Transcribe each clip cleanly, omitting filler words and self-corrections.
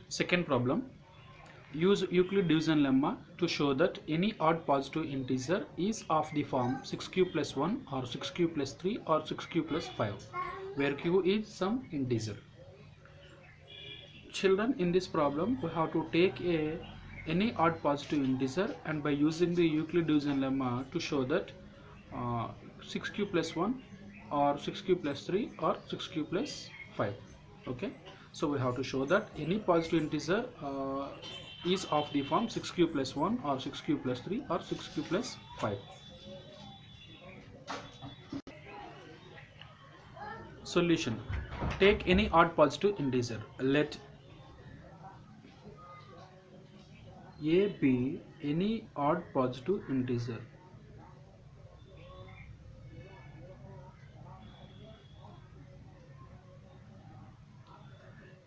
Second problem, use Euclid division lemma to show that any odd positive integer is of the form 6q plus 1 or 6q plus 3 or 6q plus 5, where q is some integer. Children, in this problem we have to take any odd positive integer, and by using the Euclid division lemma to show that 6q plus 1 or 6q plus 3 or 6q plus 5. Okay, so we have to show that any positive integer is of the form 6q plus 1 or 6q plus 3 or 6q plus 5. Solution: take any odd positive integer. Let a be any odd positive integer.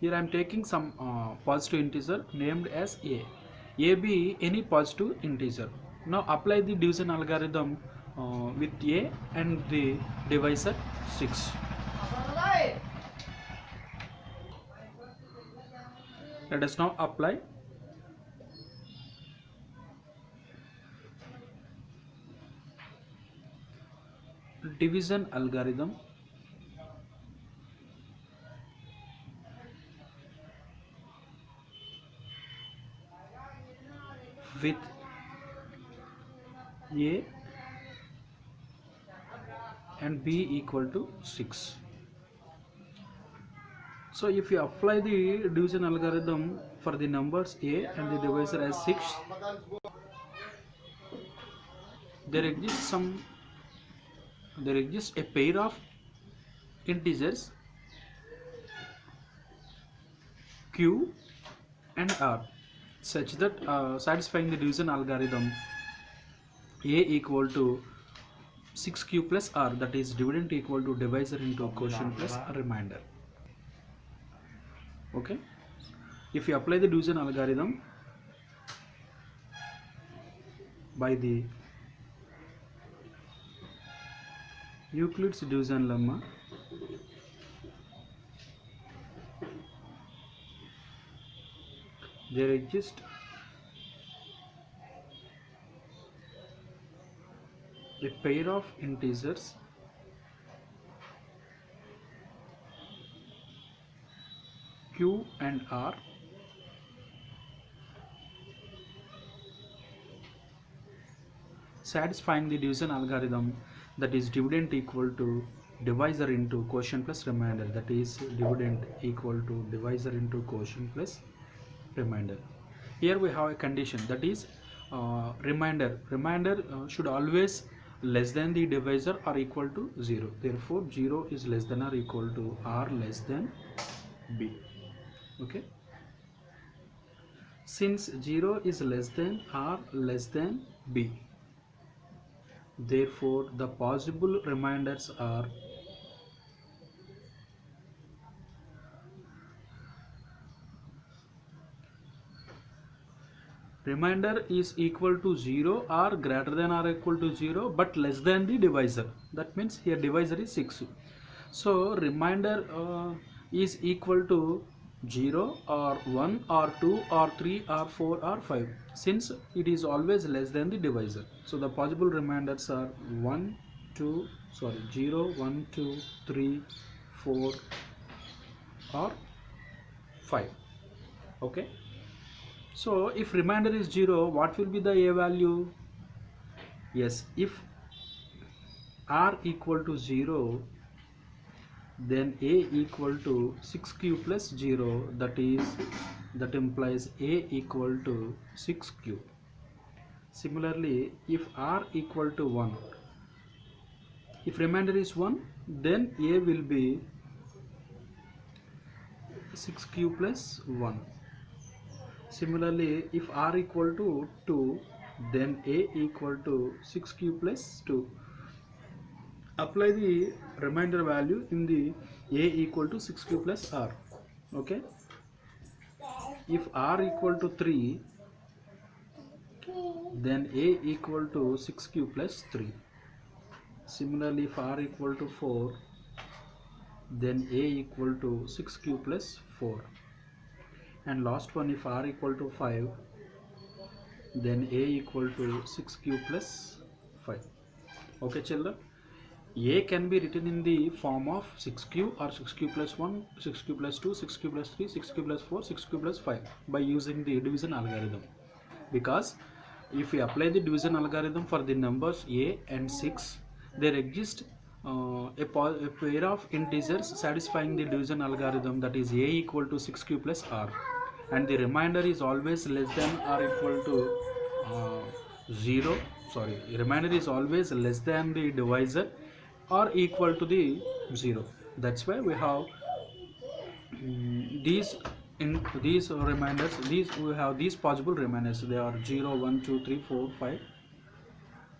Here I am taking some positive integer named as a. A be any positive integer. Now apply the division algorithm with a and the divisor 6. Let us now apply division algorithm with a and b equal to 6. So if you apply the division algorithm for the numbers a and the divisor as 6, there exists a pair of integers q and r such that satisfying the division algorithm, a equal to 6q plus r, that is dividend equal to divisor into quotient plus remainder. Okay, if you apply the division algorithm by the Euclid's division lemma, there exists a pair of integers q and r satisfying the division algorithm, that is dividend equal to divisor into quotient plus remainder, that is dividend equal to divisor into quotient plus remainder. Here we have a condition, that is remainder should always less than the divisor or equal to 0. Therefore 0 is less than or equal to r less than b. Okay, since 0 is less than or less than b, therefore the possible remainders are remainder is equal to 0 or greater than or equal to 0 but less than the divisor. That means here divisor is 6. So remainder is equal to 0 or 1 or 2 or 3 or 4 or 5, since it is always less than the divisor. So the possible remainders are 0, 1, 2, 3, 4 or 5. Okay, so if remainder is 0, what will be the a value? Yes, if r equal to 0, then a equal to 6q plus 0, that implies a equal to 6q. Similarly, if r equal to 1, if remainder is 1, then a will be 6q plus 1. Similarly, if r equal to 2, then a equal to 6q plus 2. Apply the remainder value in the a equal to 6q plus r. Okay, if r equal to 3, then a equal to 6q plus 3. Similarly, if r equal to 4, then a equal to 6q plus 4. and last one, if r equal to 5, then a equal to 6q plus 5. Okay children, a can be written in the form of 6q or 6q plus 1, 6q plus 2, 6q plus 3, 6q plus 4, 6q plus 5 by using the division algorithm. Because if we apply the division algorithm for the numbers a and 6, there exists a pair of integers satisfying the division algorithm, that is a equal to 6q plus r, and the remainder is always less than or equal to 0. Sorry, remainder is always less than the divisor or equal to the 0. That's why we have these reminders, we have these possible reminders. They are 0, 1, 2, 3, 4, 5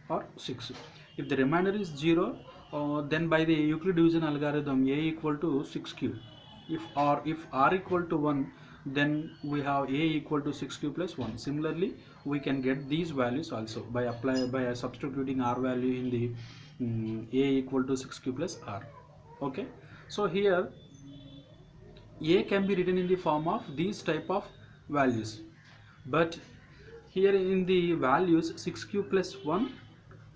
or 6. If the remainder is 0, then by the Euclid division algorithm a equal to 6q. If r equal to 1, then we have a equal to 6q plus 1. Similarly, we can get these values also by substituting r value in the a equal to 6q plus r. Okay, so here a can be written in the form of these type of values, but here in the values 6q plus 1,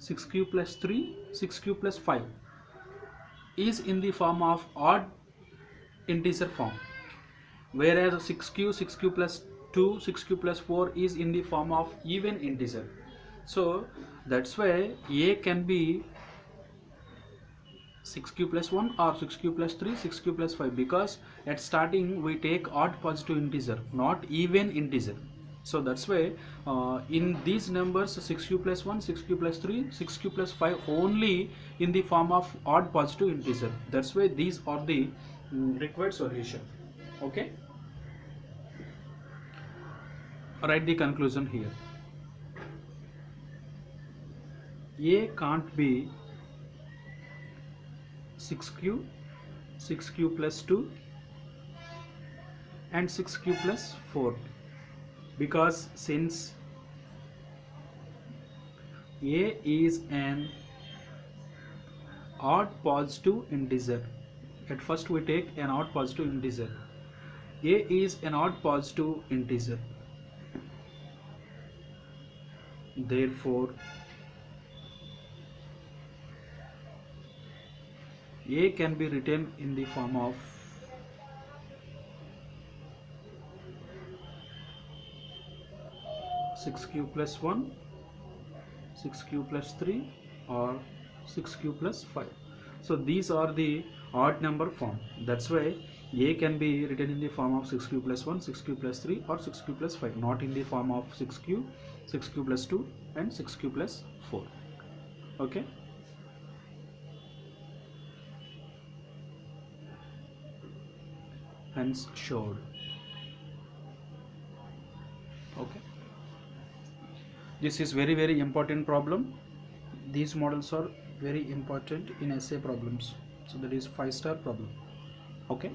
6q plus 3, 6q plus 5 is in the form of odd integer form, whereas 6q, 6q plus 2, 6q plus 4 is in the form of even integer. So that's why a can be 6q plus 1 or 6q plus 3, 6q plus 5, because at starting we take odd positive integer, not even integer. So that's why in these numbers 6q plus 1, 6q plus 3, 6q plus 5 only in the form of odd positive integer. That's why these are the required solution. Okay, write the conclusion here. A can't be 6q, 6q plus 2 and 6q plus 4, because since a is an odd positive integer, at first we take an odd positive integer, a is an odd positive integer, therefore a can be written in the form of 6q plus 1, 6q plus 3 or 6q plus 5. So these are the odd number form. That's why a can be written in the form of 6q plus 1, 6q plus 3 or 6q plus 5, not in the form of 6q, 6q plus 2 and 6q plus 4. Okay. Hence showed. Okay, this is very important problem. These models are very important in essay problems, so that is 5-star problem. Okay.